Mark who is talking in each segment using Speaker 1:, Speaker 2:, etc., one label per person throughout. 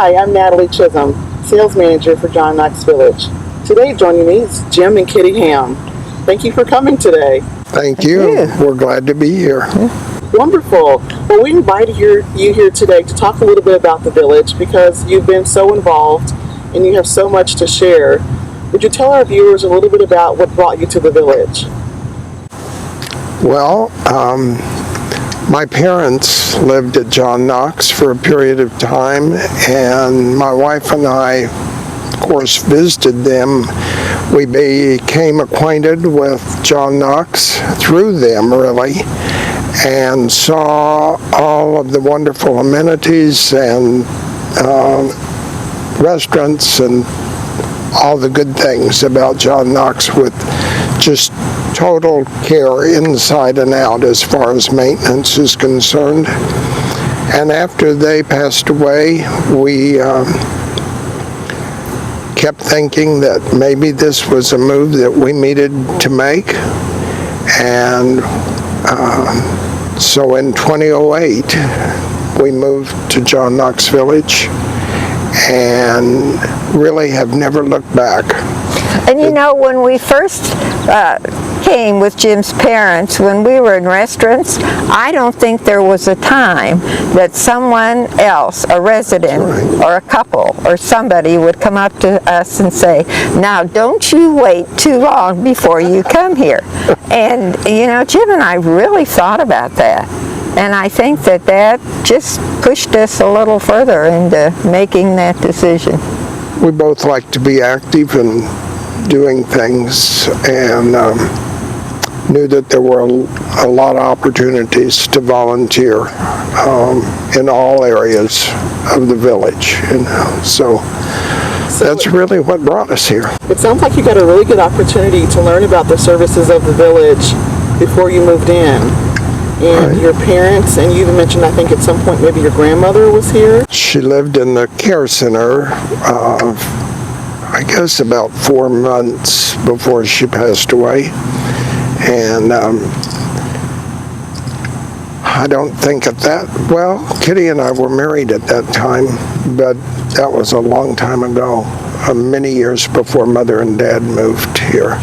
Speaker 1: Hi, I'm Natalie Chisam, Sales Manager for John Knox Village. Today joining me is Jim and Kitty Ham. Thank you for coming today.
Speaker 2: Thank you. We're glad to be here.
Speaker 1: Wonderful. Well, we invited you here today to talk a little bit about the village because you've been so involved and you have so much to share. Would you tell our viewers a little bit about what brought you to the village?
Speaker 2: Well, my parents lived at John Knox for a period of time, and my wife and I, of course, visited them. We became acquainted with John Knox through them, really, and saw all of the wonderful amenities and restaurants and all the good things about John Knox, with just total care inside and out as far as maintenance is concerned. And after they passed away, we kept thinking that maybe this was a move that we needed to make. And so in 2008, we moved to John Knox Village and really have never looked back.
Speaker 3: And you know, when we first came with Jim's parents, when we were in restaurants, I don't think there was a time that someone else, a resident or a couple or somebody, would come up to us and say, now don't you wait too long before you come here. And you know, Jim and I really thought about that. And I think that that just pushed us a little further into making that decision.
Speaker 2: We both like to be active and doing things, and knew that there were a lot of opportunities to volunteer in all areas of the village. So that's really what brought us here.
Speaker 1: It sounds like you got a really good opportunity to learn about the services of the village before you moved in. And your parents, and you even mentioned, I think at some point, maybe your grandmother was here?
Speaker 2: She lived in the care center, I guess about 4 months before she passed away. And I don't think at that, well, Kitty and I were married at that time, but that was a long time ago, many years before Mother and Dad moved here.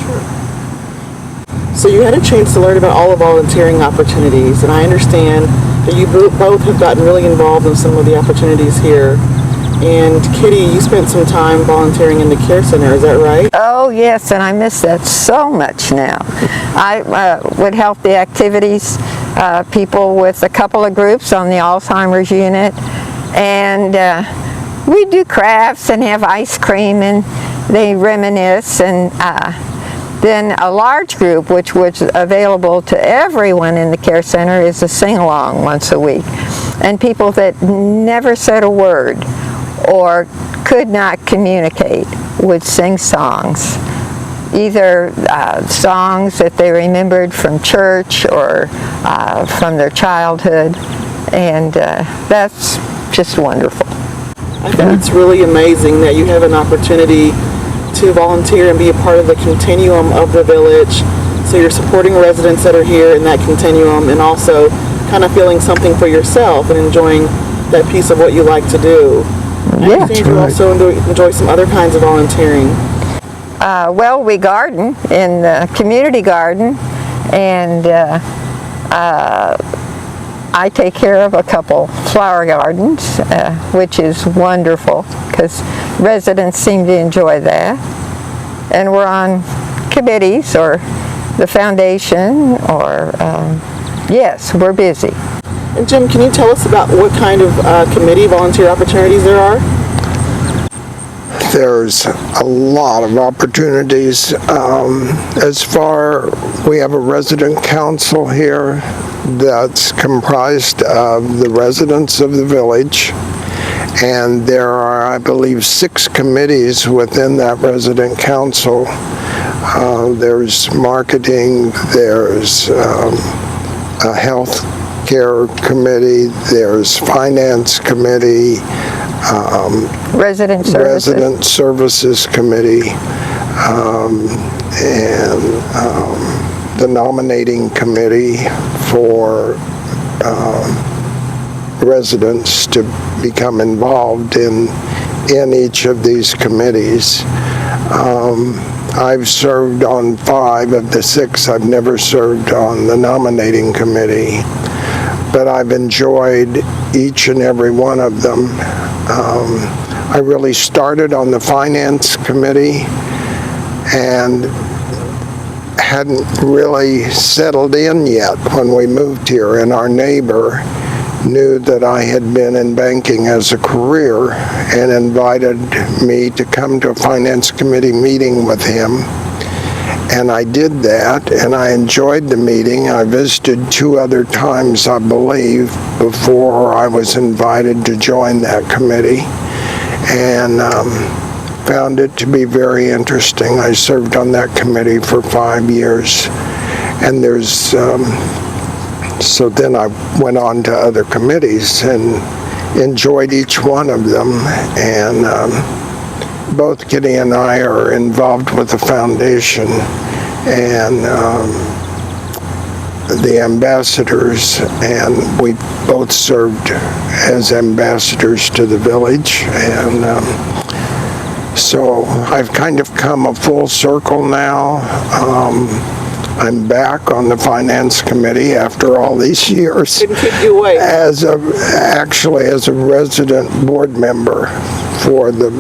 Speaker 1: So you had a chance to learn about all the volunteering opportunities, and I understand that you both have gotten really involved in some of the opportunities here. And Kitty, you spent some time volunteering in the care center, is that right?
Speaker 3: Oh yes, and I miss that so much now. I would help the activities people with a couple of groups on the Alzheimer's unit, and we do crafts and have ice cream, and they reminisce, and then a large group, which was available to everyone in the care center, is a sing-along once a week. And people that never said a word or could not communicate would sing songs, either songs that they remembered from church or from their childhood, and that's just wonderful.
Speaker 1: I think it's really amazing that you have an opportunity to volunteer and be a part of the continuum of the village. So you're supporting residents that are here in that continuum, and also kind of feeling something for yourself and enjoying that piece of what you like to do.
Speaker 3: Yeah,
Speaker 1: I think you also enjoy some other kinds of volunteering.
Speaker 3: Well, we garden in the community garden, and I take care of a couple flower gardens, which is wonderful because residents seem to enjoy that. And we're on committees or the foundation, or yes, we're busy.
Speaker 1: And Jim, can you tell us about what kind of committee volunteer opportunities there are?
Speaker 2: There's a lot of opportunities. We have a resident council here that's comprised of the residents of the village, and there are, I believe, 6 committees within that resident council. There's marketing, there's a health care committee, there's finance committee,
Speaker 3: resident
Speaker 2: services committee, and the nominating committee for residents to become involved in in each of these committees. I've served on 5 of the 6. I've never served on the nominating committee, but I've enjoyed each and every one of them. I really started on the finance committee and hadn't really settled in yet when we moved here, and our neighbor knew that I had been in banking as a career and invited me to come to a finance committee meeting with him. And I did that, and I enjoyed the meeting. I visited 2 other times, I believe, before I was invited to join that committee, and found it to be very interesting. I served on that committee for 5 years, and so then I went on to other committees and enjoyed each one of them. And both Kitty and I are involved with the foundation and the ambassadors, and we both served as ambassadors to the village. And so I've kind of come a full circle now. I'm back on the finance committee after all these years.
Speaker 1: Didn't keep you away.
Speaker 2: Actually as a resident board member for the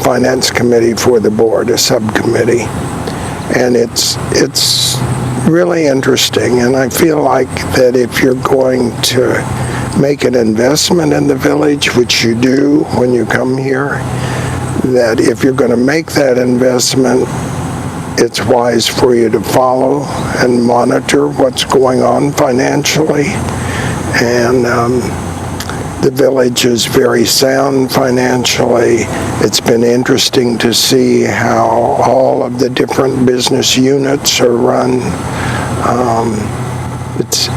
Speaker 2: finance committee for the board, a subcommittee. And it's really interesting, and I feel like that if you're going to make an investment in the village, which you do when you come here, that if you're going to make that investment, it's wise for you to follow and monitor what's going on financially. And the village is very sound financially. It's been interesting to see how all of the different business units are run.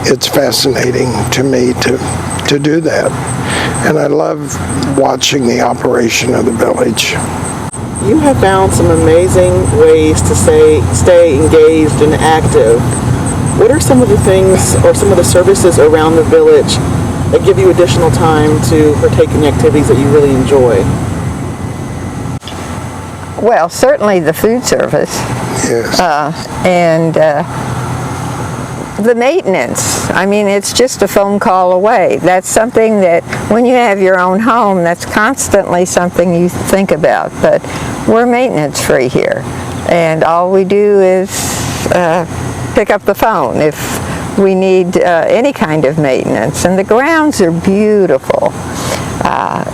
Speaker 2: It's fascinating to me to do that. And I love watching the operation of the village.
Speaker 1: You have found some amazing ways to stay engaged and active. What are some of the things or some of the services around the village that give you additional time to partake in the activities that you really enjoy?
Speaker 3: Well, certainly the food service.
Speaker 2: Yes.
Speaker 3: And the maintenance. I mean, it's just a phone call away. That's something that when you have your own home, that's constantly something you think about. But we're maintenance free here, and all we do is pick up the phone if we need any kind of maintenance. And the grounds are beautiful.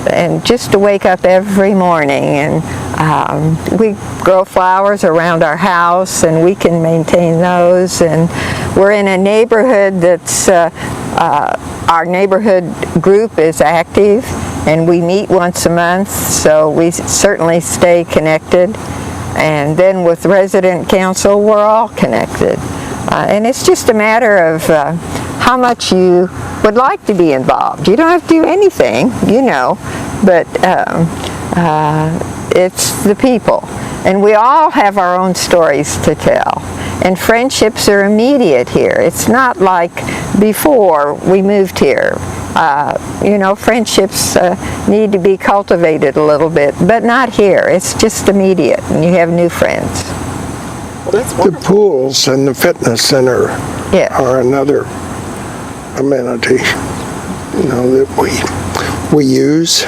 Speaker 3: And just to wake up every morning, and we grow flowers around our house, and we can maintain those. And we're in a neighborhood that's, our neighborhood group is active, and we meet once a month, so we certainly stay connected. And then with resident council, we're all connected. And it's just a matter of how much you would like to be involved. You don't have to do anything, you know, but it's the people. And we all have our own stories to tell. And friendships are immediate here. It's not like before we moved here. You know, friendships need to be cultivated a little bit, but not here. It's just immediate, and you have new friends.
Speaker 1: Well, that's
Speaker 2: The
Speaker 1: wonderful.
Speaker 2: pools and the fitness center are another amenity, you know, that we use.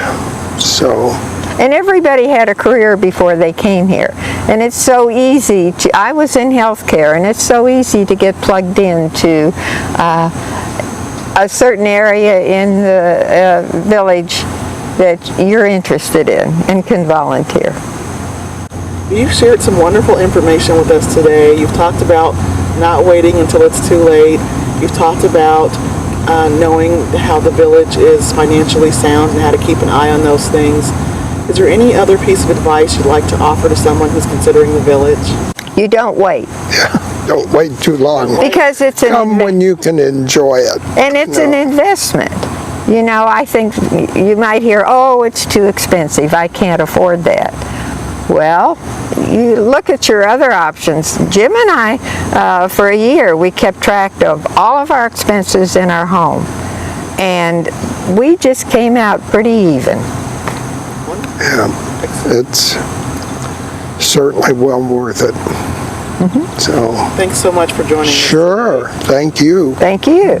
Speaker 2: So.
Speaker 3: And everybody had a career before they came here. And it's so easy to, I was in healthcare, and it's so easy to get plugged into a certain area in the village that you're interested in and can volunteer.
Speaker 1: You've shared some wonderful information with us today. You've talked about not waiting until it's too late. You've talked about knowing how the village is financially sound and how to keep an eye on those things. Is there any other piece of advice you'd like to offer to someone who's considering the village?
Speaker 3: You don't wait.
Speaker 2: Don't wait too long.
Speaker 3: Because it's
Speaker 2: Come when you can enjoy it.
Speaker 3: And it's an investment. You know, I think you might hear, oh, it's too expensive, I can't afford that. Well, you look at your other options. Jim and I, for a year, we kept track of all of our expenses in our home. And we just came out pretty even.
Speaker 2: Yeah. it's certainly well worth it. So,
Speaker 1: Thanks so much for joining us.
Speaker 2: sure, thank you.
Speaker 3: Thank you.